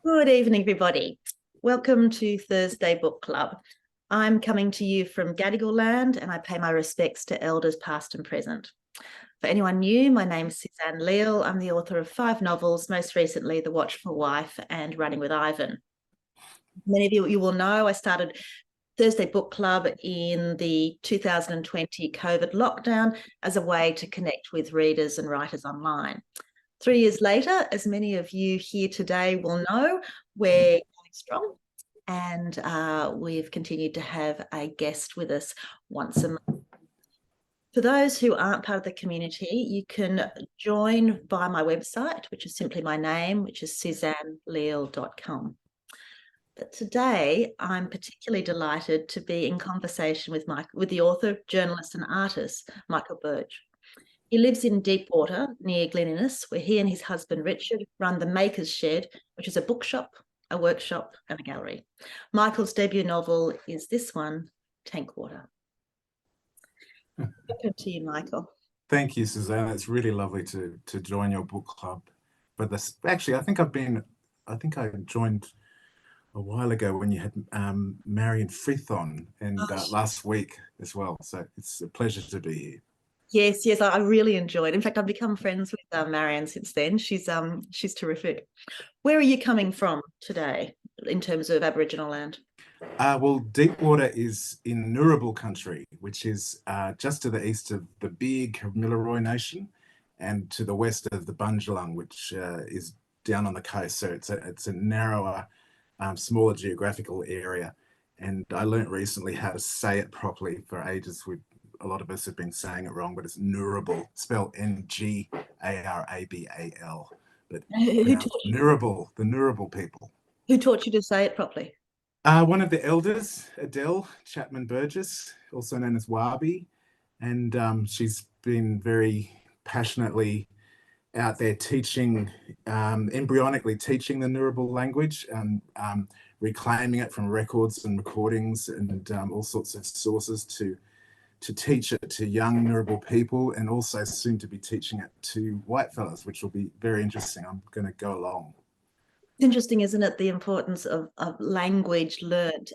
Good evening, everybody. Welcome to Thursday Book Club. I'm coming to you from Gadigal land, and I pay my respects to elders past and present. For anyone new, my name's Suzanne Leal. I'm the author of 5 novels, most recently The Watchful Wife and Running with Ivan. Many of you will know I started Thursday Book Club in the 2020 COVID lockdown as a way to connect with readers and writers online. 3 years later, as many of you here today will know, we're going strong, and we've continued to have a guest with us once a month. For those who aren't part of the community, you can join via my website, which is simply my name, which is suzanneleal.com. But today, I'm particularly delighted to be in conversation with the author, journalist and artist, Michael Burge. He lives in Deepwater near Glen Innes, where he and his husband Richard run the Maker's Shed, which is a bookshop, a workshop and a gallery. Michael's debut novel is this one, Tank Water. Welcome to you, Michael. Thank you, Suzanne. It's really lovely to join your book club. But this, actually, I think I joined a while ago when you had Marion Frith on, and last week as well. So it's a pleasure to be here. Yes, I really enjoyed. In fact, I've become friends with Marion since then. She's terrific. Where are you coming from today in terms of Aboriginal land? Well, Deepwater is in Nurrabil country, which is just to the east of the big Milleroi Nation, and to the west of the Bundjalung, which is down on the coast. So it's a narrower, smaller geographical area. And I learnt recently how to say it properly. For ages, a lot of us have been saying it wrong, but it's Nurrabil, spelled Ngarabal. But Nurrabil, the Nurrabil people. Who taught you to say it properly? One of the elders, Adele Chapman Burgess, also known as Wabi, and she's been very passionately out there teaching, embryonically teaching the Nurrabil language and reclaiming it from records and recordings and all sorts of sources to teach it to young Nurrabil people, and also soon to be teaching it to white fellas, which will be very interesting. I'm going to go along. It's interesting, isn't it, the importance of language learnt,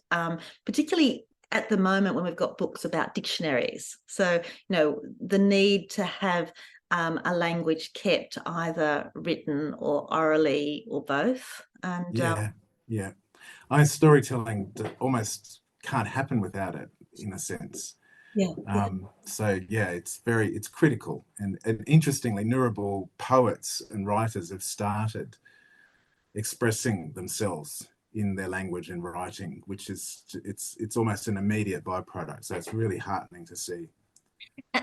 particularly at the moment when we've got books about dictionaries. So, the need to have a language kept, either written or orally or both. And yeah. Storytelling almost can't happen without it, in a sense. So yeah, it's critical, and interestingly, Nurrabil poets and writers have started expressing themselves in their language and writing, which is it's almost an immediate byproduct. So it's really heartening to see.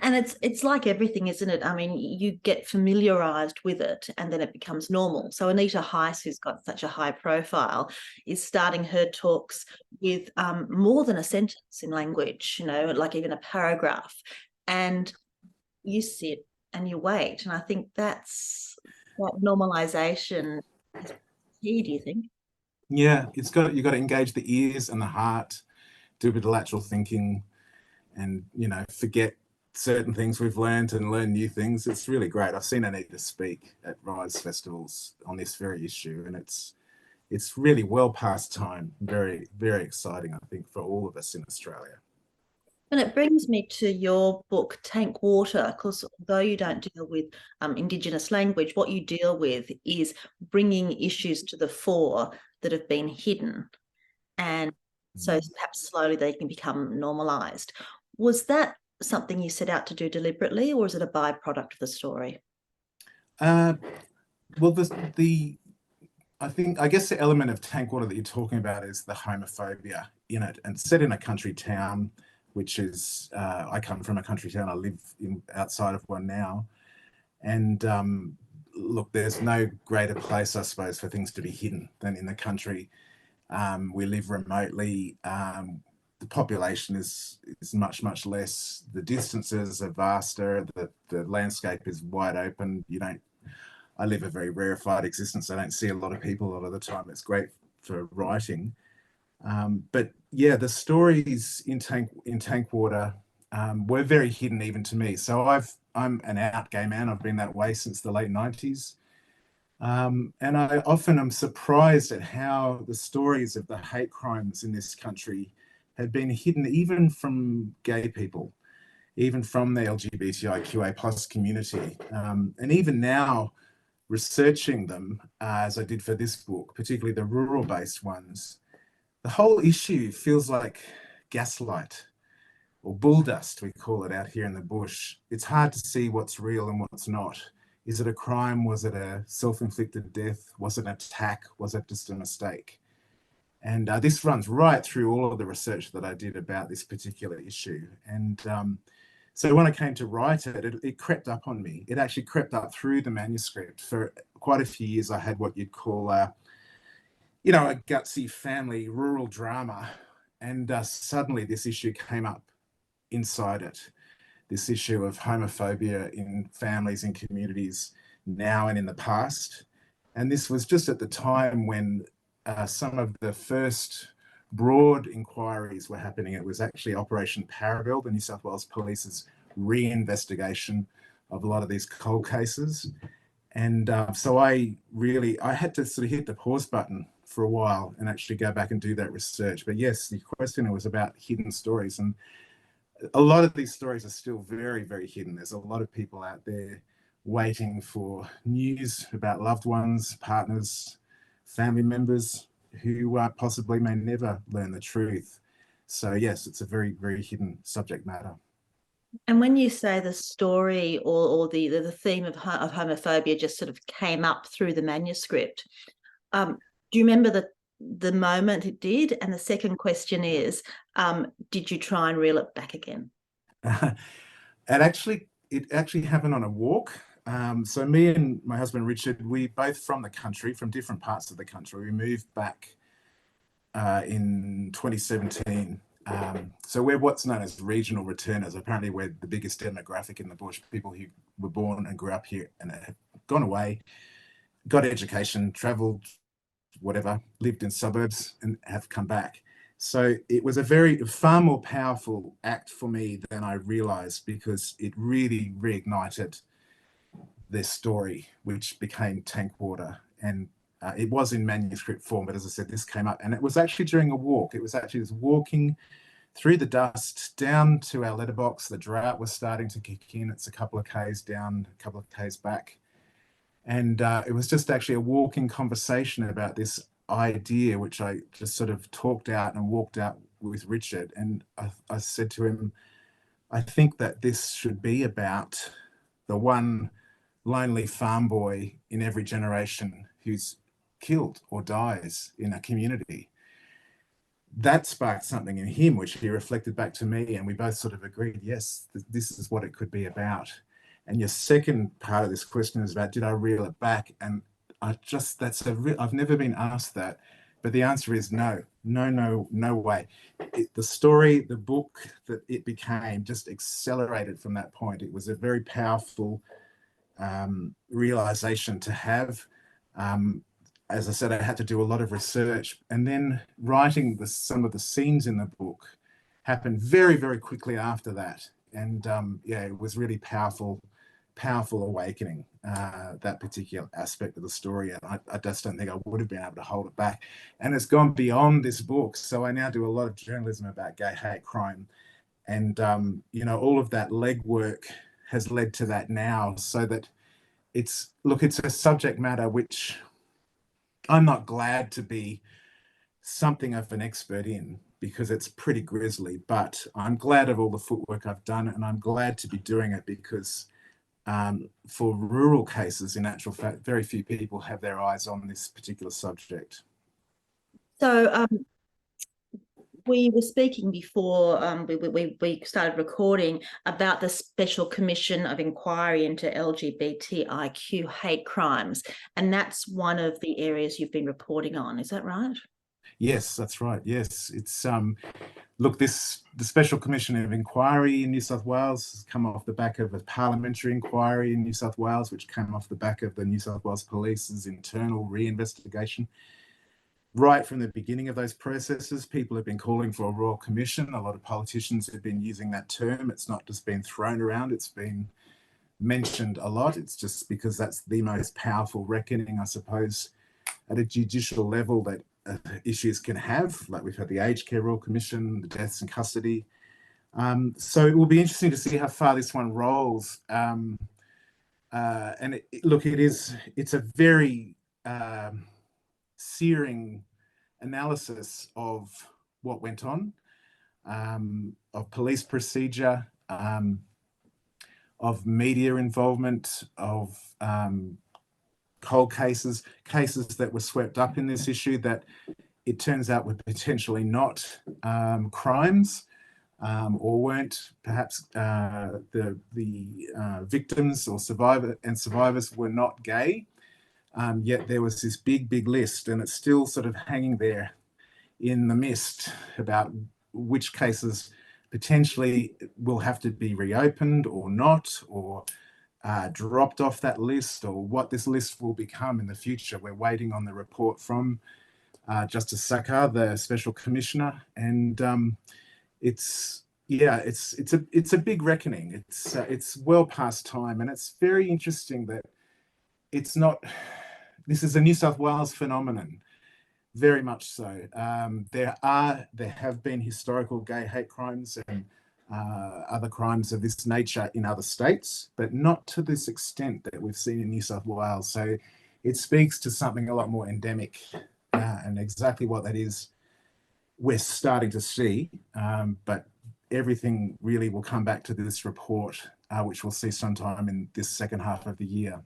And it's like everything, isn't it? I mean, you get familiarized with it and then it becomes normal. So Anita Heiss, who's got such a high profile, is starting her talks with more than a sentence in language, like even a paragraph. And you sit and you wait. And I think that's what normalization is key, do you think? Yeah, you've got to engage the ears and the heart, do a bit of lateral thinking, and forget certain things we've learned and learn new things. It's really great. I've seen Anita speak at Rise festivals on this very issue, and it's really well past time. Very, very exciting, I think, for all of us in Australia. And it brings me to your book, Tank Water, because although you don't deal with Indigenous language, what you deal with is bringing issues to the fore that have been hidden. And so perhaps slowly they can become normalised. Was that something you set out to do deliberately, or is it a byproduct of the story? Well, I guess the element of Tank Water that you're talking about is the homophobia in it, and set in a country town, which is, I come from a country town, I live outside of one now. And look, there's no greater place, I suppose, for things to be hidden than in the country. We live remotely. The population is much, much less. The distances are vaster. The landscape is wide open. I live a very rarefied existence. I don't see a lot of people a lot of the time. It's great for writing. But yeah, the stories in Tank Water were very hidden even to me. So I'm an out gay man. I've been that way since the late 90s. And I often am surprised at how the stories of the hate crimes in this country have been hidden even from gay people, even from the LGBTIQA plus community. And even now, researching them, as I did for this book, particularly the rural-based ones, the whole issue feels like gaslight or bull dust, we call it out here in the bush. It's hard to see what's real and what's not. Is it a crime? Was it a self-inflicted death? Was it an attack? Was it just a mistake? And this runs right through all of the research that I did about this particular issue. And so when I came to write it, it crept up on me. It actually crept up through the manuscript. For quite a few years, I had what you'd call a gutsy family rural drama. And suddenly this issue came up inside it. This issue of homophobia in families and communities now and in the past. And this was just at the time when some of the first broad inquiries were happening. It was actually Operation Parabel, the New South Wales Police's re-investigation of a lot of these cold cases. And so I had to sort of hit the pause button for a while and actually go back and do that research. But yes, the question was about hidden stories. And a lot of these stories are still very, very hidden. There's a lot of people out there waiting for news about loved ones, partners, family members who possibly may never learn the truth. So yes, it's a very, very hidden subject matter. And when you say the story or the theme of homophobia just sort of came up through the manuscript, do you remember the moment it did? And the second question is, did you try and reel it back again? It actually happened on a walk. So me and my husband Richard, we both from the country, from different parts of the country. We moved back in 2017. So we're what's known as regional returners. Apparently we're the biggest demographic in the bush, people who were born and grew up here and have gone away, got education, traveled, whatever, lived in suburbs and have come back. So it was a far more powerful act for me than I realized, because it really reignited their story, which became Tank Water. And it was in manuscript form, but as I said, this came up, and it was actually during a walk. It was actually just walking through the dust down to our letterbox. The drought was starting to kick in. It's a couple of k's down, a couple of k's back. And it was just actually a walking conversation about this idea, which I just sort of talked out and walked out with Richard. And I said to him, I think that this should be about the one lonely farm boy in every generation who's killed or dies in a community. That sparked something in him, which he reflected back to me, and we both sort of agreed, yes, this is what it could be about. And your second part of this question is about, did I reel it back? And I've never been asked that, but the answer is no, no way. The story, the book that it became just accelerated from that point. It was a very powerful realization to have. As I said, I had to do a lot of research, and then writing some of the scenes in the book happened very, very quickly after that. And it was really powerful awakening, that particular aspect of the story. And I just don't think I would have been able to hold it back. And it's gone beyond this book. So I now do a lot of journalism about gay hate crime. And, all of that legwork has led to that now, so that it's a subject matter which I'm not glad to be something of an expert in, because it's pretty grisly, but I'm glad of all the footwork I've done, and I'm glad to be doing it because for rural cases, in actual fact, very few people have their eyes on this particular subject. So we were speaking before we started recording about the Special Commission of Inquiry into LGBTIQ hate crimes, and that's one of the areas you've been reporting on. Is that right? Yes, that's right. Yes, it's the Special Commission of Inquiry in New South Wales has come off the back of a parliamentary inquiry in New South Wales, which came off the back of the New South Wales Police's internal re-investigation. Right from the beginning of those processes, people have been calling for a royal commission. A lot of politicians have been using that term. It's not just been thrown around, it's been mentioned a lot. It's just because that's the most powerful reckoning, I suppose, at a judicial level that issues can have. Like we've had the Aged Care Royal Commission, the deaths in custody. So it will be interesting to see how far this one rolls. And look, it's a very searing analysis of what went on, of police procedure, of media involvement, of cold cases that were swept up in this issue that it turns out were potentially not crimes, or weren't perhaps the victims or survivors were not gay. Yet there was this big list, and it's still sort of hanging there in the mist about which cases potentially will have to be reopened or not, or dropped off that list, or what this list will become in the future. We're waiting on the report from Justice Sakar, the Special Commissioner, and it's a big reckoning. It's well past time, and it's very interesting that it's not. This is a New South Wales phenomenon, very much so. There have been historical gay hate crimes and other crimes of this nature in other states, but not to this extent that we've seen in New South Wales. So it speaks to something a lot more endemic, and exactly what that is, we're starting to see. But everything really will come back to this report, which we'll see sometime in this second half of the year.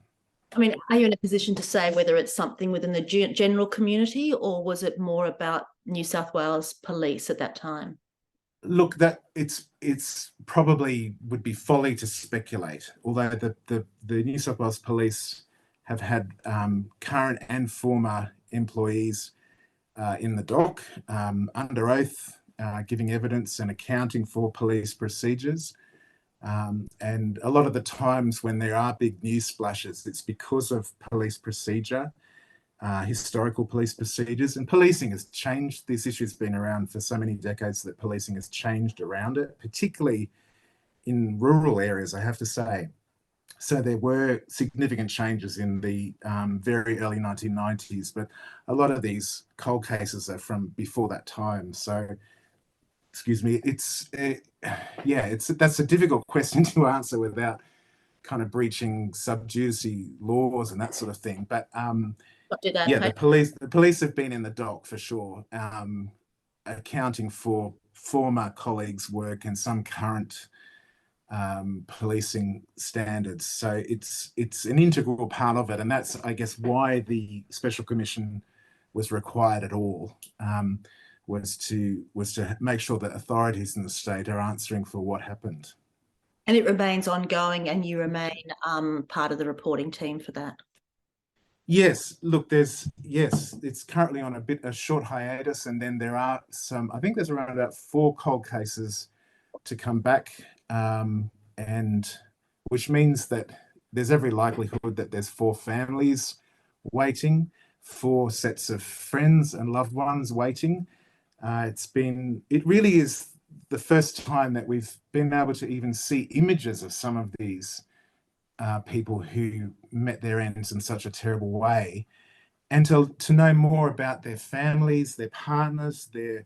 I mean, are you in a position to say whether it's something within the general community, or was it more about New South Wales police at that time? Look, that it's probably would be folly to speculate, although the New South Wales police have had current and former employees in the dock under oath, giving evidence and accounting for police procedures. And a lot of the times when there are big news splashes, it's because of police procedure, historical police procedures, and policing has changed. This issue's been around for so many decades that policing has changed around it, particularly in rural areas, I have to say. So there were significant changes in the very early 1990s, but a lot of these cold cases are from before that time. So, excuse me, that's a difficult question to answer without kind of breaching sub judice laws and that sort of thing. But the police have been in the dock for sure, accounting for former colleagues' work and some current policing standards. So it's an integral part of it, and that's, I guess, why the Special Commission was required at all. Was to make sure that authorities in the state are answering for what happened. And it remains ongoing, and you remain part of the reporting team for that. Yes, look, it's currently on a short hiatus, and then there are some, I think there's around about 4 cold cases to come back, and which means that there's every likelihood that there's 4 families waiting, 4 sets of friends and loved ones waiting. It really is the first time that we've been able to even see images of some of these people who met their ends in such a terrible way, and to know more about their families, their partners, their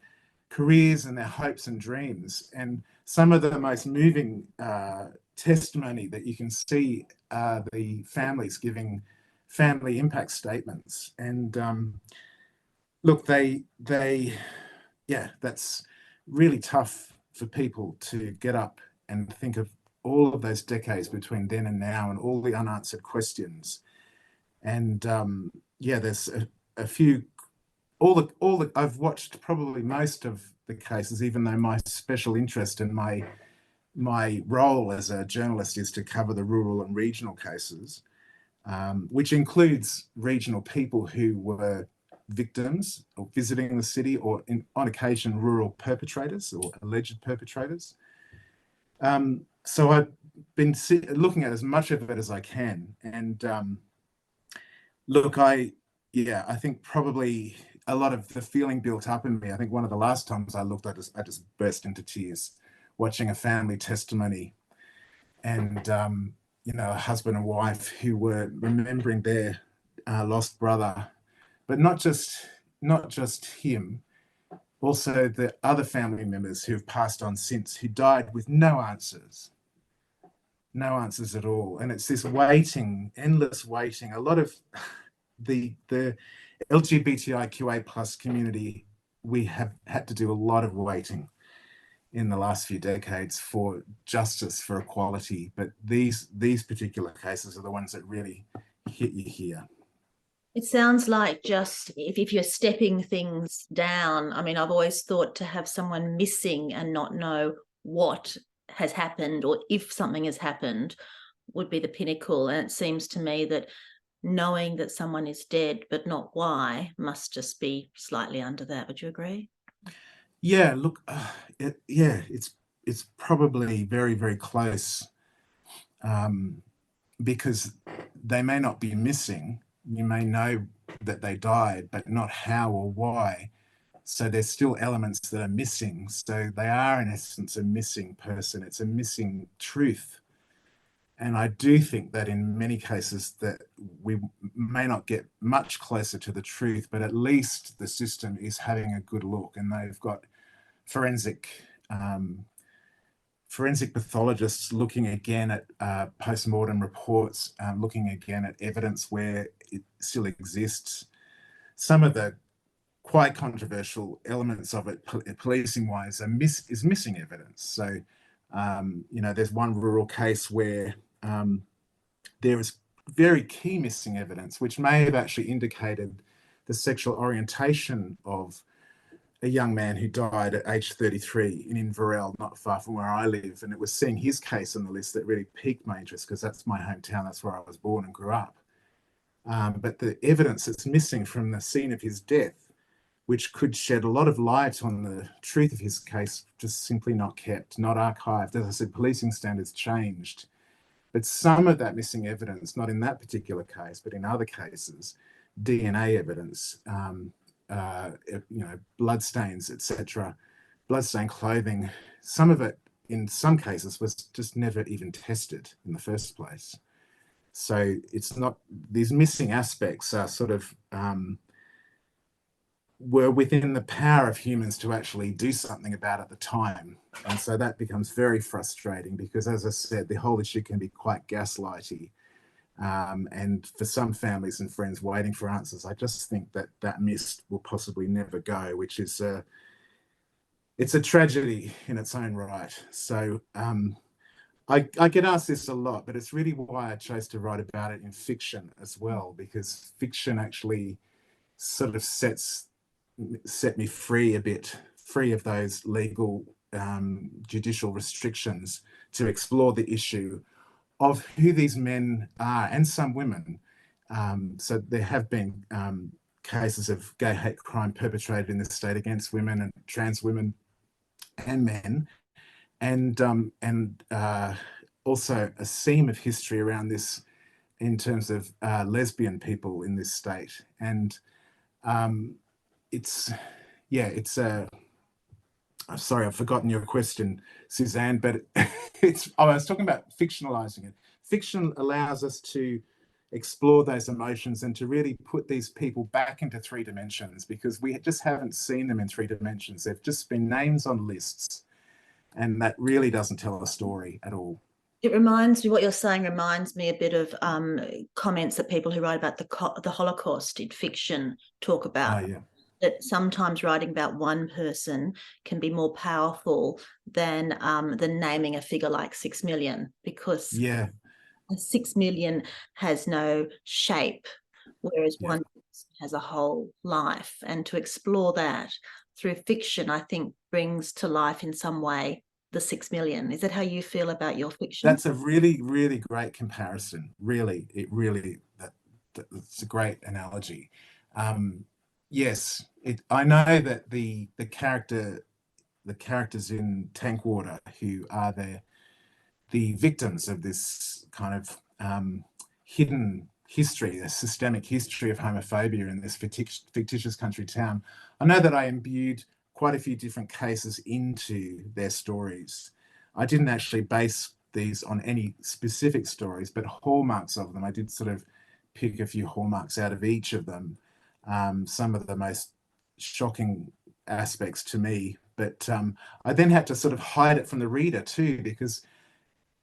careers and their hopes and dreams. And some of the most moving testimony that you can see are the families giving family impact statements. And look, that's really tough for people to get up and think of all of those decades between then and now and all the unanswered questions. And there's a few, I've watched probably most of the cases, even though my special interest and my role as a journalist is to cover the rural and regional cases, which includes regional people who were victims or visiting the city, or on occasion rural perpetrators or alleged perpetrators. So I've been looking at as much of it as I can. And look, I think probably a lot of the feeling built up in me. I think one of the last times I looked, I just burst into tears watching a family testimony. And a husband and wife who were remembering their lost brother, but not just him, also the other family members who have passed on since, who died with no answers at all. And it's this waiting, endless waiting. A lot of the LGBTIQA plus community, we have had to do a lot of waiting in the last few decades for justice, for equality. But these particular cases are the ones that really hit you here. It sounds like just if you're stepping things down, I mean, I've always thought to have someone missing and not know what has happened or if something has happened would be the pinnacle. And it seems to me that knowing that someone is dead but not why must just be slightly under that. Would you agree? Yeah, look, it's probably very, very close, because they may not be missing. You may know that they died, but not how or why. So there's still elements that are missing. So they are, in essence, a missing person. It's a missing truth. And I do think that in many cases that we may not get much closer to the truth, but at least the system is having a good look, and they've got forensic pathologists looking again at post-mortem reports, looking again at evidence where it still exists. Some of the quite controversial elements of it, policing-wise, is missing evidence. So, there's one rural case where there is very key missing evidence, which may have actually indicated the sexual orientation of a young man who died at age 33 in Inverell, not far from where I live. And it was seeing his case on the list that really piqued my interest, because that's my hometown. That's where I was born and grew up. But the evidence that's missing from the scene of his death, which could shed a lot of light on the truth of his case, just simply not kept, not archived. As I said, policing standards changed. But some of that missing evidence, not in that particular case, but in other cases, DNA evidence, blood stains, etc., bloodstained clothing, some of it, in some cases, was just never even tested in the first place. So it's not, these missing aspects are sort of, were within the power of humans to actually do something about at the time. And so that becomes very frustrating because, as I said, the whole issue can be quite gaslighty. And for some families and friends waiting for answers, I just think that that mist will possibly never go, which is it's a tragedy in its own right. So I get asked this a lot, but it's really why I chose to write about it in fiction as well, because fiction actually sort of set me free a bit, free of those legal judicial restrictions, to explore the issue of who these men are, and some women. So there have been cases of gay hate crime perpetrated in this state against women and trans women and men, and also a seam of history around this in terms of lesbian people in this state. And it's I'm sorry, I've forgotten your question, Suzanne, but I was talking about fictionalizing it. Fiction allows us to explore those emotions and to really put these people back into 3 dimensions, because we just haven't seen them in 3 dimensions. They've just been names on lists, and that really doesn't tell a story at all. It reminds me, what you're saying reminds me a bit of comments that people who write about the Holocaust in fiction talk about. Yeah. That sometimes writing about one person can be more powerful than naming a figure like 6 million, because 6 million has no shape, whereas one person has a whole life. And to explore that through fiction, I think, brings to life in some way the 6 million. Is that how you feel about your fiction? That's a really, really great comparison. Really, that's a great analogy. Yes, I know that the characters in Tankwater, who are the victims of this kind of hidden history, a systemic history of homophobia in this fictitious country town, I know that I imbued quite a few different cases into their stories. I didn't actually base these on any specific stories, but hallmarks of them. I did sort of pick a few hallmarks out of each of them, some of the most shocking aspects to me. But I then had to sort of hide it from the reader too, because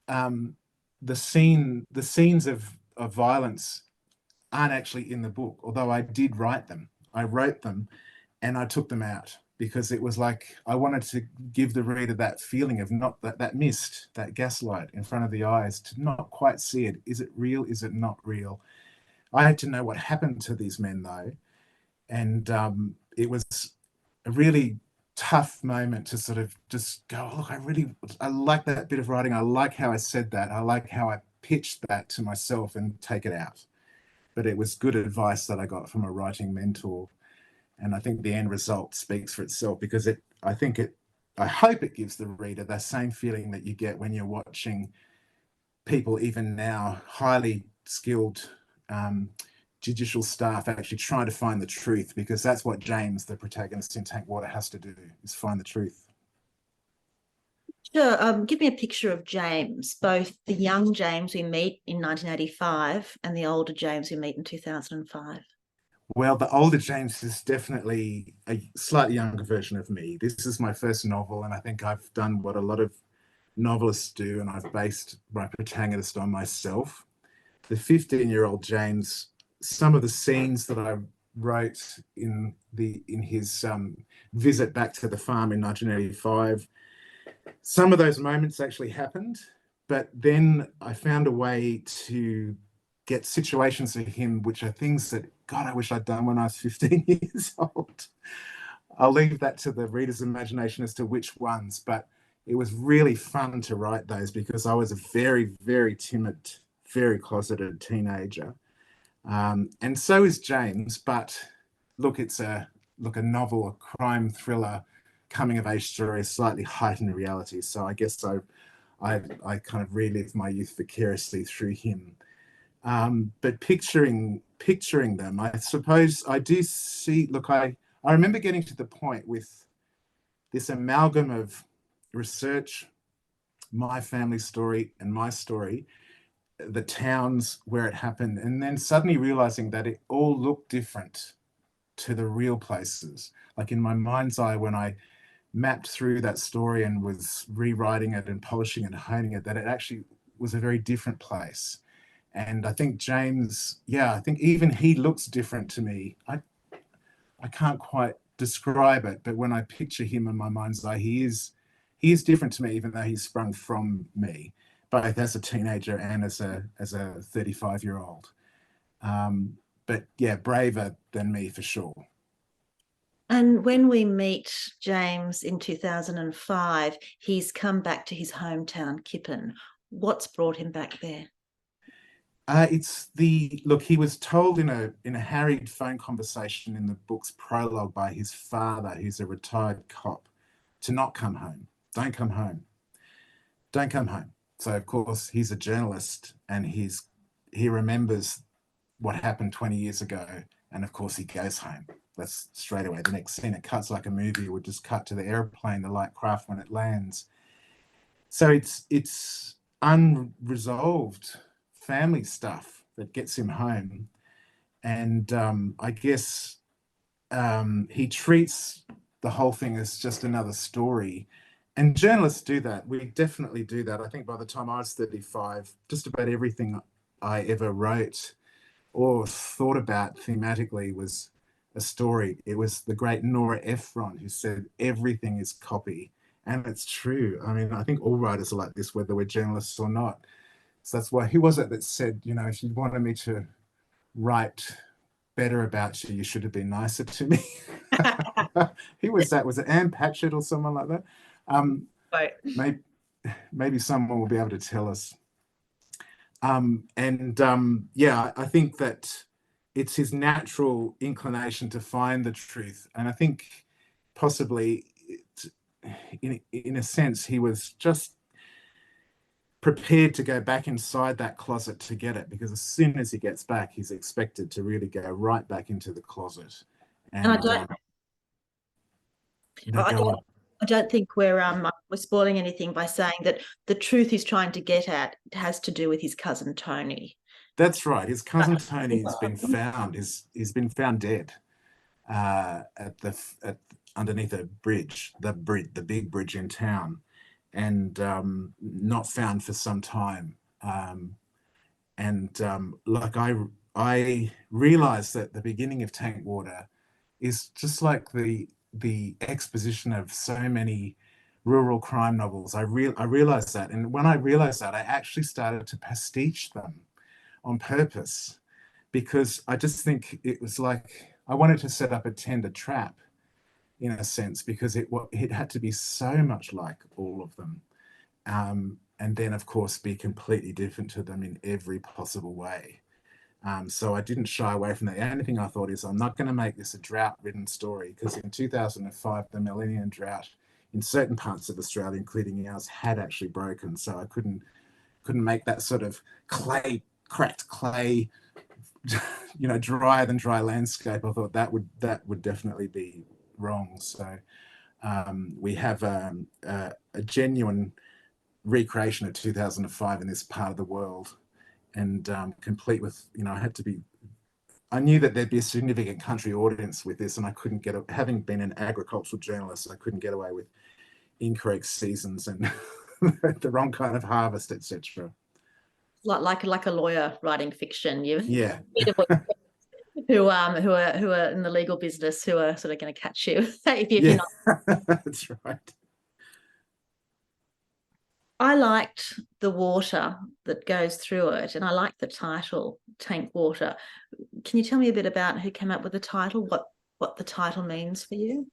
the scenes of violence aren't actually in the book, although I did write them. I wrote them and I took them out because it was like I wanted to give the reader that feeling of not that mist, that gaslight in front of the eyes, to not quite see it. Is it real? Is it not real? I had to know what happened to these men though. And it was a really tough moment to sort of just go, oh, look, I like that bit of writing. I like how I said that. I like how I pitched that to myself and take it out. But it was good advice that I got from a writing mentor. And I think the end result speaks for itself, because I hope it gives the reader the same feeling that you get when you're watching people, even now, highly skilled judicial staff actually trying to find the truth, because that's what James, the protagonist in Tank Water, has to do, is find the truth. Sure. Give me a picture of James, both the young James we meet in 1985 and the older James we meet in 2005. Well, the older James is definitely a slightly younger version of me. This is my first novel, and I think I've done what a lot of novelists do, and I've based my protagonist on myself. The 15-year-old James, some of the scenes that I wrote in his visit back to the farm in 1985, some of those moments actually happened, but then I found a way to get situations for him which are things that, God, I wish I'd done when I was 15 years old. I'll leave that to the reader's imagination as to which ones, but it was really fun to write those because I was a very, very timid, very closeted teenager. And so is James, but look, it's a novel, a crime thriller, coming of age story, slightly heightened reality. So I guess I kind of relive my youth vicariously through him. But picturing them, I suppose I do see, look, I remember getting to the point with this amalgam of research, my family story and my story, the towns where it happened, and then suddenly realizing that it all looked different to the real places. Like in my mind's eye, when I mapped through that story and was rewriting it and polishing and honing it, that it actually was a very different place. And I think James, I think even he looks different to me. I can't quite describe it, but when I picture him in my mind's eye, he is different to me, even though he's sprung from me, both as a teenager and as a 35-year-old. But yeah, braver than me for sure. And when we meet James in 2005, he's come back to his hometown, Kippen. What's brought him back there? He was told in a harried phone conversation in the book's prologue by his father, who's a retired cop, to not come home. Don't come home. Don't come home. So of course he's a journalist and he remembers what happened 20 years ago, and of course he goes home. That's straight away. The next scene, it cuts like a movie. It would just cut to the airplane, the light craft when it lands. So it's unresolved family stuff that gets him home. And I guess he treats the whole thing as just another story. And journalists do that. We definitely do that. I think by the time I was 35, just about everything I ever wrote or thought about thematically was a story. It was the great Nora Ephron who said everything is copy. And it's true. I mean, I think all writers are like this, whether we're journalists or not. So that's why, who was it that said, if you wanted me to write better about you, you should have been nicer to me? Who was that? Was it Anne Patchett or someone like that? Right. Maybe someone will be able to tell us. I think that it's his natural inclination to find the truth. And I think possibly, in a sense, he was just prepared to go back inside that closet to get it, because as soon as he gets back, he's expected to really go right back into the closet. And I I don't think we're spoiling anything by saying that the truth he's trying to get at has to do with his cousin Tony. That's right. His cousin Tony has been found. He's been found dead at underneath a bridge, the big bridge in town, and not found for some time. Like I realized that the beginning of Tank Water is just like the exposition of so many rural crime novels. I realized that, and when I realized that, I actually started to pastiche them on purpose, because I just think it was like I wanted to set up a tender trap in a sense, because it had to be so much like all of them, and then of course be completely different to them in every possible way. So I didn't shy away from that. The only thing I thought is I'm not going to make this a drought-ridden story, because in 2005 the millennium drought in certain parts of Australia, including ours, had actually broken. So I couldn't make that sort of cracked clay, drier than dry landscape. I thought that would definitely be wrong. So we have a genuine recreation of 2005 in this part of the world, and complete with, I knew that there'd be a significant country audience with this, and I couldn't having been an agricultural journalist, I couldn't get away with incorrect seasons and the wrong kind of harvest, etc. Like a lawyer writing fiction. Yeah. who are in the legal business, who are sort of going to catch you if you're not. That's right. I liked the water that goes through it, and I like the title, Tank Water. Can you tell me a bit about who came up with the title, what the title means for you?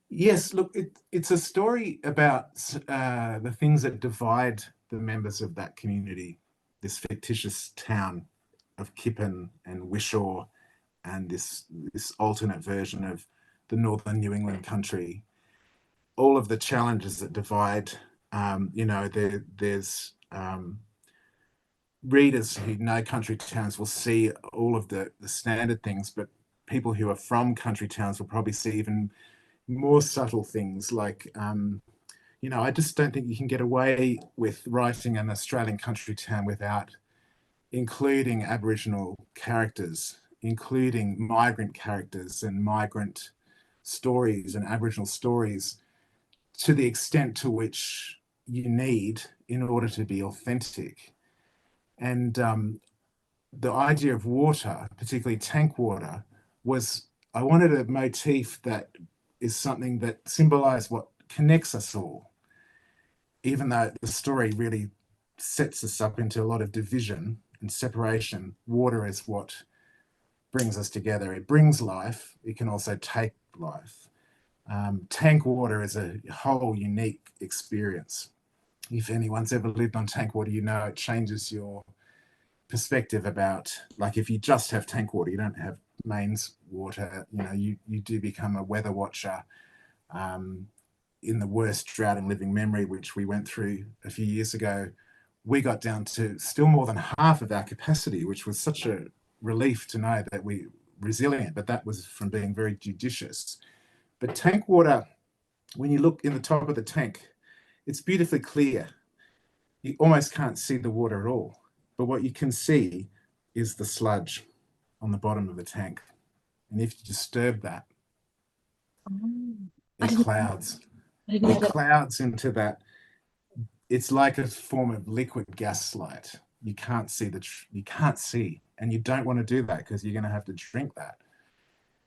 Yes, look, it's a story about the things that divide the members of that community, this fictitious town of Kippen and Wishaw, and this alternate version of the northern New England country. All of the challenges that divide, there's readers who know country towns will see all of the standard things, but people who are from country towns will probably see even more subtle things like, I just don't think you can get away with writing an Australian country town without including Aboriginal characters, including migrant characters and migrant stories and Aboriginal stories, to the extent to which you need in order to be authentic. And the idea of water, particularly tank water, was I wanted a motif that is something that symbolized what connects us all, even though the story really sets us up into a lot of division and separation. Water is what brings us together. It brings life. It can also take life. Tank water is a whole unique experience. If anyone's ever lived on tank water, it changes your perspective about, like, if you just have tank water, you don't have mains water, you do become a weather watcher. In the worst drought in living memory, which we went through a few years ago, we got down to still more than half of our capacity, which was such a relief to know that we're resilient, but that was from being very judicious. But tank water, when you look in the top of the tank, it's beautifully clear. You almost can't see the water at all. But what you can see is the sludge on the bottom of the tank. And if you disturb that, it clouds. It clouds into that. It's like a form of liquid gaslight. You can't see, and you don't want to do that because you're going to have to drink that.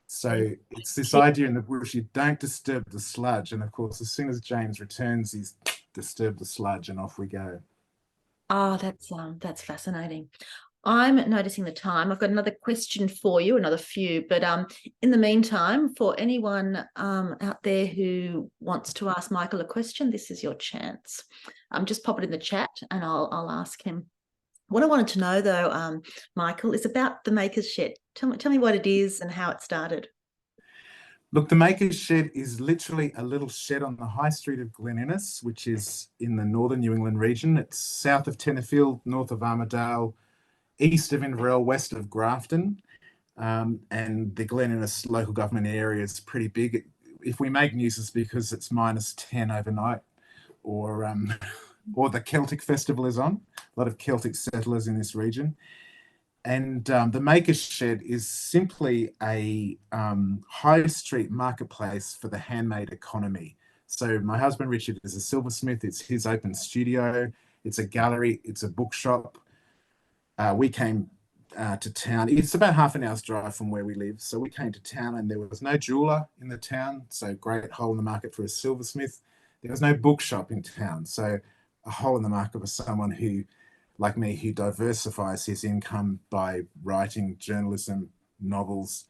So it's this idea in the bush, you don't disturb the sludge. And of course, as soon as James returns, he's disturbed the sludge, and off we go. Oh, that's fascinating. I'm noticing the time. I've got another question for you, another few, but in the meantime, for anyone out there who wants to ask Michael a question, this is your chance. Just pop it in the chat and I'll ask him. What I wanted to know, though, Michael, is about the Maker's Shed. Tell me what it is and how it started. Look, the Maker's Shed is literally a little shed on the high street of Glen Innes, which is in the northern New England region. It's south of Tenterfield, north of Armidale, east of Inverell, west of Grafton. And the Glen Innes local government area is pretty big. if we make news, it's because it's -10 overnight, or or the Celtic Festival is on. A lot of Celtic settlers in this region. And the Maker's Shed is simply a high street marketplace for the handmade economy. So my husband Richard is a silversmith. It's his open studio. It's a gallery. It's a bookshop. We came to town. It's about half an hour's drive from where we live. So we came to town and there was no jeweler in the town. So great hole in the market for a silversmith. There was no bookshop in town. So a hole in the market for someone who, like me, who diversifies his income by writing journalism, novels,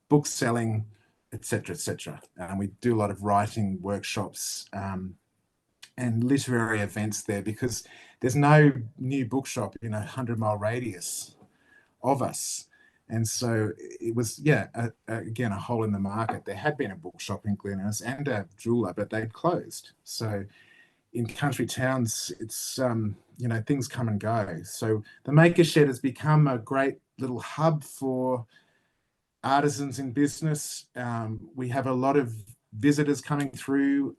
book selling, etc., etc. And we do a lot of writing workshops and literary events there, because there's no new bookshop in 100-mile radius of us. And so it was, yeah, again, a hole in the market. There had been a bookshop in Glen Innes and a jeweler, but they'd closed. So in country towns, it's, things come and go. So the Maker Shed has become a great little hub for artisans in business. We have a lot of visitors coming through.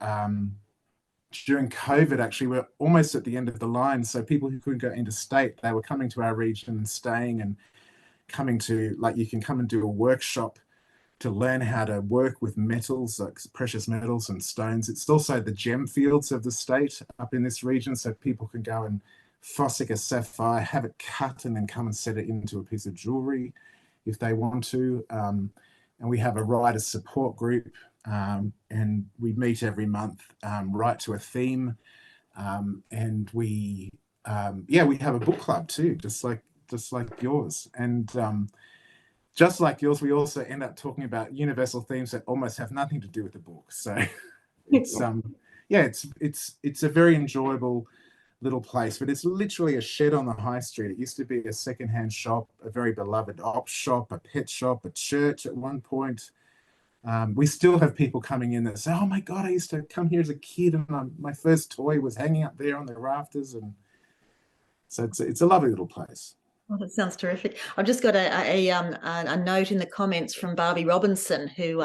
During COVID, actually, we're almost at the end of the line. So people who couldn't go interstate, they were coming to our region and staying, and coming to, like, you can come and do a workshop to learn how to work with metals, like precious metals and stones. It's also the gem fields of the state up in this region. So people can go and fossick a sapphire, have it cut, and then come and set it into a piece of jewelry if they want to. And we have a writer support group, and we meet every month, write to a theme. And we have a book club too, just like yours. And just like yours, we also end up talking about universal themes that almost have nothing to do with the book. So it's it's a very enjoyable little place, but it's literally a shed on the high street. It used to be a secondhand shop, a very beloved op shop, a pet shop, a church at one point. We still have people coming in that say, "Oh my God, I used to come here as a kid, and my first toy was hanging up there on the rafters." And so it's a lovely little place. Oh, that sounds terrific. I've just got a note in the comments from Barbie Robinson, who's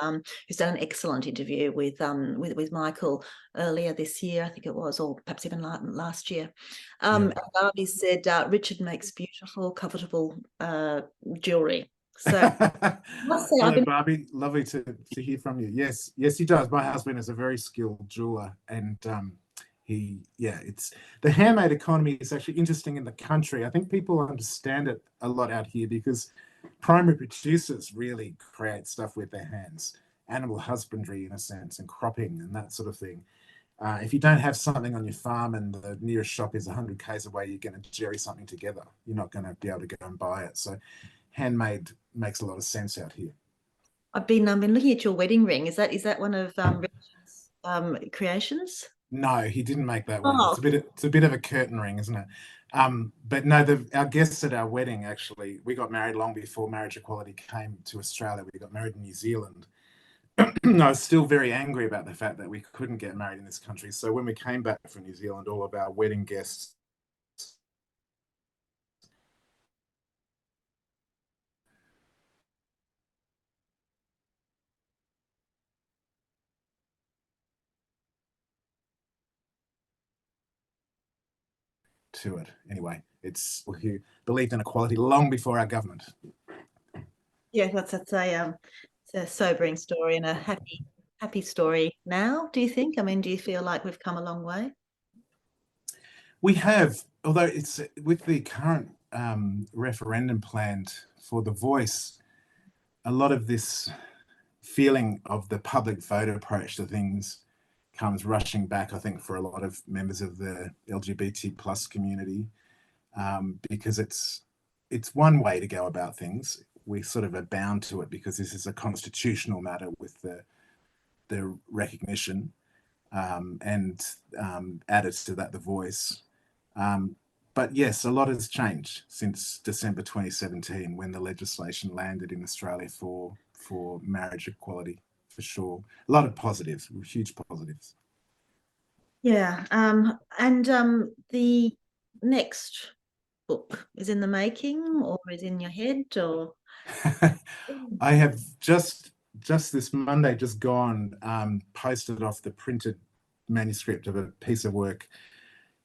done an excellent interview with Michael earlier this year, I think it was, or perhaps even last year. And Barbie said, Richard makes beautiful, comfortable jewelry. So hello, Barbie. Lovely to hear from you. Yes, he does. My husband is a very skilled jeweler, and it's the handmade economy is actually interesting in the country. I think people understand it a lot out here because primary producers really create stuff with their hands, animal husbandry in a sense, and cropping and that sort of thing. If you don't have something on your farm and the nearest shop is 100 k's away, you're going to jerry something together. You're not going to be able to go and buy it. So handmade makes a lot of sense out here. I've been looking at your wedding ring. Is that one of Richard's creations? No, he didn't make that one. Oh. It's a bit of a curtain ring, isn't it? But no, our guests at our wedding, actually, we got married long before marriage equality came to Australia. We got married in New Zealand. I was still very angry about the fact that we couldn't get married in this country. So when we came back from New Zealand, all of our wedding guests to it. Anyway, it's who believed in equality long before our government. Yeah, that's a sobering story and a happy story now, do you think? I mean, do you feel like we've come a long way? We have, although it's with the current referendum planned for the voice, a lot of this feeling of the public vote approach to things comes rushing back, I think, for a lot of members of the LGBT plus community, because it's one way to go about things. We sort of are bound to it because this is a constitutional matter with the recognition, and added to that the voice. But yes, a lot has changed since December 2017 when the legislation landed in Australia for marriage equality, for sure. A lot of positives, huge positives. Yeah, and the next book is in the making or is in your head, or? I have just just this Monday, just gone, posted off the printed manuscript of a piece of work.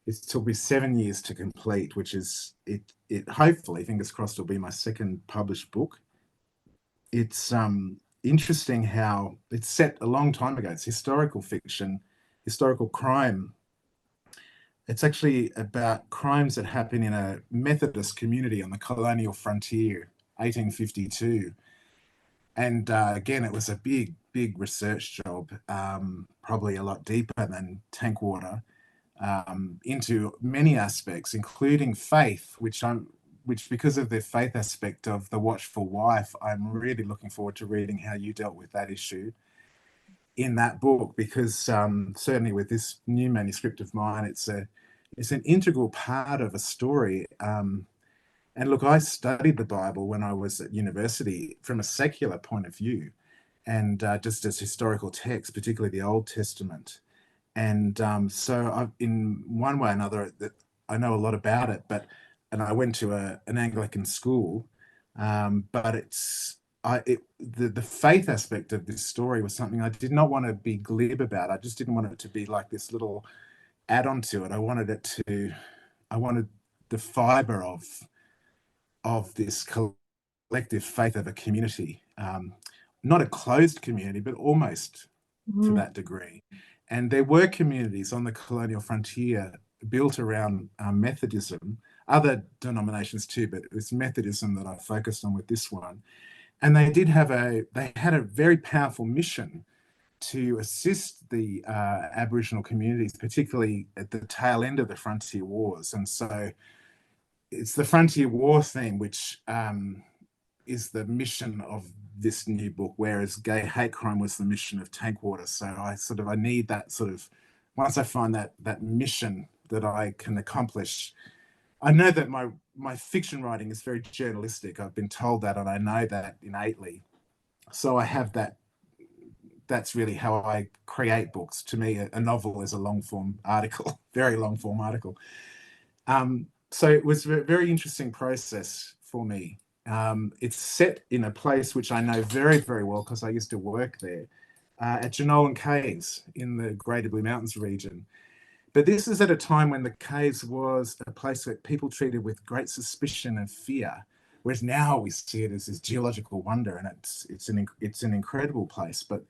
It took me 7 years to complete, which is it hopefully, fingers crossed, will be my second published book. It's interesting how it's set a long time ago. It's historical fiction, historical crime. It's actually about crimes that happen in a Methodist community on the colonial frontier, 1852. And again, it was a big research job, probably a lot deeper than Tankwater, into many aspects, including faith, which because of the faith aspect of The Watchful Wife, I'm really looking forward to reading how you dealt with that issue in that book, because certainly with this new manuscript of mine, it's an integral part of a story. And look, I studied the Bible when I was at university from a secular point of view, and just as historical text, particularly the Old Testament. And so in one way or another, that I know a lot about it, and I went to an Anglican school, but the faith aspect of this story was something I did not want to be glib about. I just didn't want it to be like this little add-on to it. I wanted the fiber of this collective faith of a community, not a closed community, but almost to that degree. And there were communities on the colonial frontier built around Methodism, other denominations too, but it was Methodism that I focused on with this one. And they had a very powerful mission to assist the Aboriginal communities, particularly at the tail end of the frontier wars. And so it's the frontier war theme, which is the mission of this new book, whereas gay hate crime was the mission of Tankwater. So I need that sort of, once I find that mission that I can accomplish. I know that my fiction writing is very journalistic. I've been told that, and I know that innately. So I have that. That's really how I create books. To me, a novel is a long form article, very long form article. So it was a very interesting process for me. It's set in a place which I know very, very well because I used to work there, at Jenolan Caves in the Greater Blue Mountains region. But this is at a time when the caves was a place that people treated with great suspicion and fear, whereas now we see it as this geological wonder, and it's an incredible place. But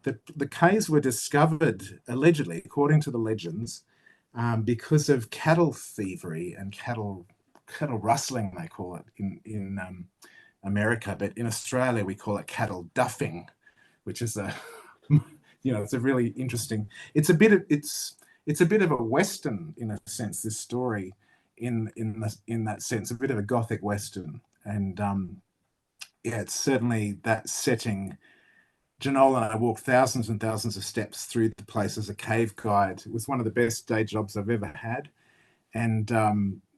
the caves were discovered, allegedly, according to the legends, because of cattle thievery and cattle rustling, they call it in America, but in Australia we call it cattle duffing, which is it's a really interesting. It's a bit of a Western in a sense. This story, in that sense, a bit of a Gothic Western, and it's certainly that setting. Jenolan and I walked thousands and thousands of steps through the place as a cave guide. It was one of the best day jobs I've ever had. And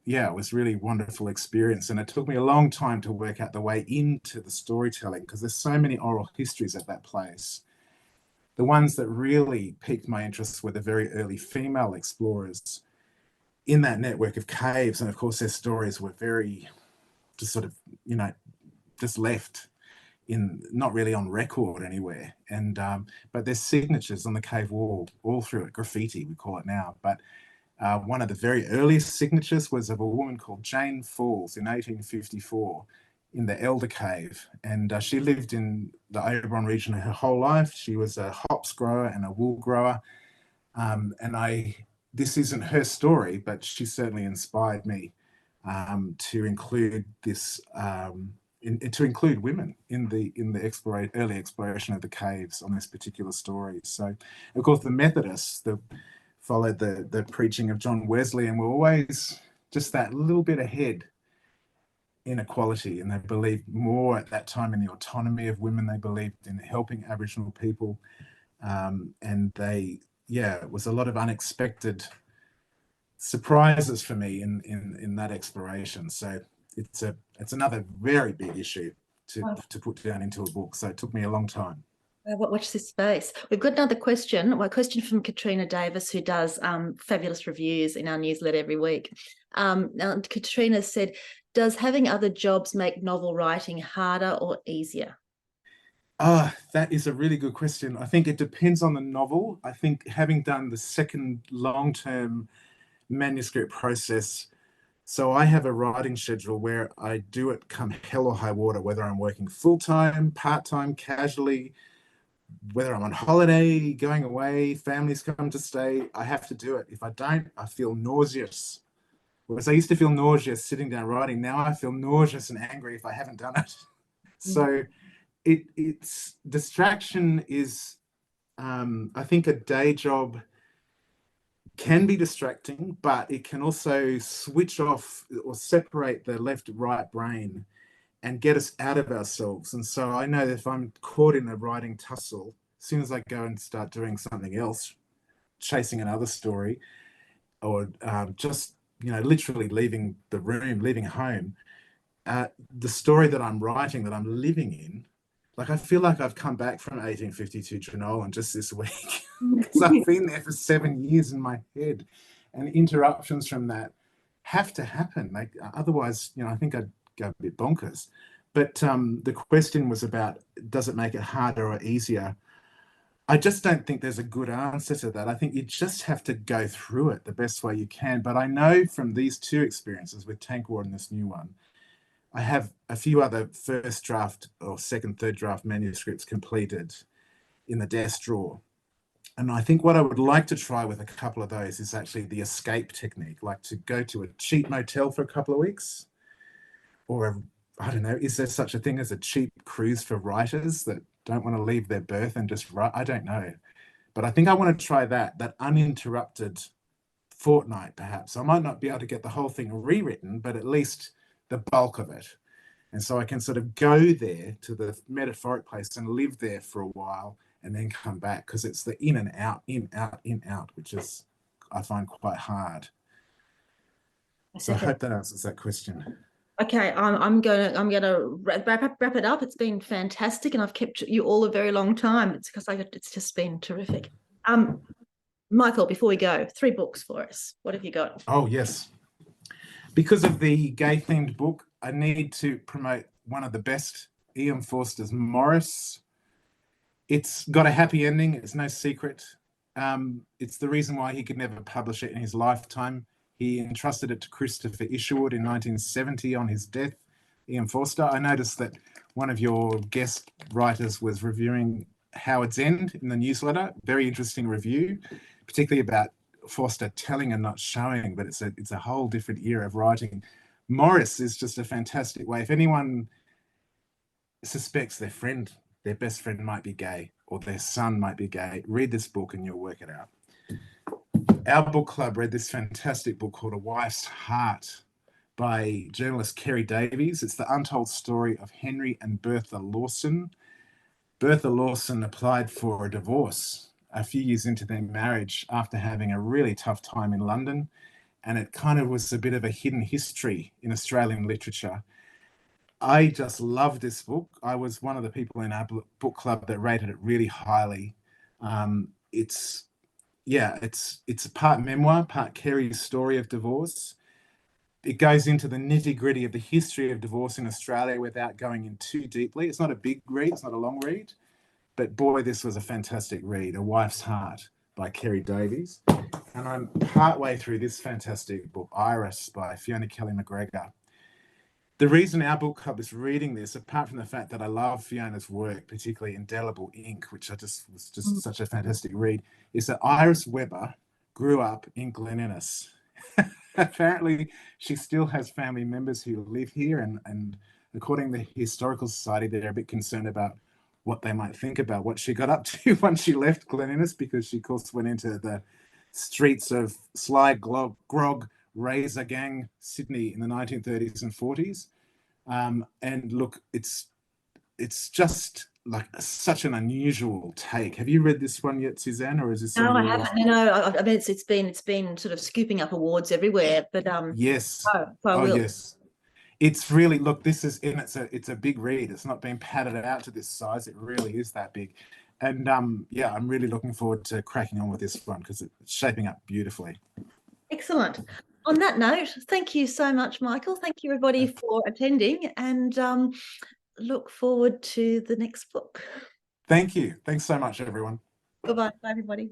it was really a wonderful experience. And it took me a long time to work out the way into the storytelling, because there's so many oral histories at that place. The ones that really piqued my interest were the very early female explorers in that network of caves. And of course, their stories were very just sort of, just left in, not really on record anywhere. And but there's signatures on the cave wall all through it, graffiti we call it now. But one of the very earliest signatures was of a woman called Jane Falls in 1854 in the Elder Cave, and she lived in the Oberon region her whole life. She was a hops grower and a wool grower, this isn't her story, but she certainly inspired me to include this. To include women in the early exploration of the caves on this particular story. So, of course, the Methodists followed the preaching of John Wesley and were always just that little bit ahead in equality, and they believed more at that time in the autonomy of women. They believed in helping Aboriginal people, and it was a lot of unexpected surprises for me in that exploration. So it's another very big issue to put down into a book. So it took me a long time. Watch this space. We've got another question. A question from Katrina Davis, who does fabulous reviews in our newsletter every week. Now, Katrina said, does having other jobs make novel writing harder or easier? That is a really good question. I think it depends on the novel. I think having done the second long-term manuscript process, so I have a writing schedule where I do it come hell or high water, whether I'm working full-time, part-time, casually, whether I'm on holiday, going away, families come to stay, I have to do it. If I don't, I feel nauseous. Whereas I used to feel nauseous sitting down writing, now I feel nauseous and angry if I haven't done it. So it's distraction is, I think a day job can be distracting, but it can also switch off or separate the left right brain and get us out of ourselves. And so I know that if I'm caught in a writing tussle, as soon as I go and start doing something else, chasing another story, or just, literally leaving the room, leaving home, the story that I'm writing, that I'm living in, like I feel like I've come back from 1852 Trenolan just this week because I've been there for 7 years in my head, and interruptions from that have to happen. Like otherwise, I think I'd go a bit bonkers. But the question was about, does it make it harder or easier? I just don't think there's a good answer to that. I think you just have to go through it the best way you can. But I know from these two experiences with Tank War and this new one, I have a few other first draft or second, third draft manuscripts completed in the desk drawer. And I think what I would like to try with a couple of those is actually the escape technique, like to go to a cheap motel for a couple of weeks, or I don't know, is there such a thing as a cheap cruise for writers that don't want to leave their berth and just write? I don't know. But I think I want to try that uninterrupted fortnight, perhaps. I might not be able to get the whole thing rewritten, but at least the bulk of it. And so I can sort of go there to the metaphoric place and live there for a while and then come back, because it's the in and out, in, out, in, out, which is, I find, quite hard. So I hope that answers that question. Okay, I'm gonna wrap it up. It's been fantastic, and I've kept you all a very long time. It's because it's just been terrific. Michael, before we go, 3 books for us. What have you got? Oh yes, because of the gay-themed book, I need to promote one of the best, Ian Forster's Morris. It's got a happy ending. It's no secret. It's the reason why he could never publish it in his lifetime. He entrusted it to Christopher Isherwood in 1970 on his death. Ian Forster. I noticed that one of your guest writers was reviewing Howard's End in the newsletter. Very interesting review, particularly about Forster telling and not showing, but it's a whole different era of writing. Morris is just a fantastic way. If anyone suspects their best friend might be gay, or their son might be gay, read this book and you'll work it out. Our book club read this fantastic book called A Wife's Heart by journalist Kerry Davies. It's the untold story of Henry and Bertha Lawson. Bertha Lawson applied for a divorce a few years into their marriage after having a really tough time in London, and it kind of was a bit of a hidden history in Australian literature. I just love this book. I was one of the people in our book club that rated it really highly. It's a part memoir, part Kerry's story of divorce. It goes into the nitty-gritty of the history of divorce in Australia without going in too deeply. It's not a big read, it's not a long read, but boy, this was a fantastic read, A Wife's Heart by Kerry Davies. And I'm partway through this fantastic book, Iris by Fiona Kelly-McGregor. The reason our book club is reading this, apart from the fact that I love Fiona's work, particularly Indelible Ink, which was just such a fantastic read, is that Iris Webber grew up in Glen Innes. Apparently, she still has family members who live here, and according to the Historical Society, they're a bit concerned about what they might think about what she got up to once she left Glen Innes, because she, of course, went into the streets of Sly Grog Razor Gang Sydney in the 1930s and 40s. And look, it's just like such an unusual take. Have you read this one yet, Suzanne, or is this? No, I haven't. No, I mean it's been sort of scooping up awards everywhere. But yes, I will. Yes, it's really, look. This is, and it's a big read. It's not been padded out to this size. It really is that big. And yeah, I'm really looking forward to cracking on with this one because it's shaping up beautifully. Excellent. On that note, thank you so much, Michael. Thank you, everybody, for attending, and look forward to the next book. Thank you. Thanks so much, everyone. Goodbye, bye everybody.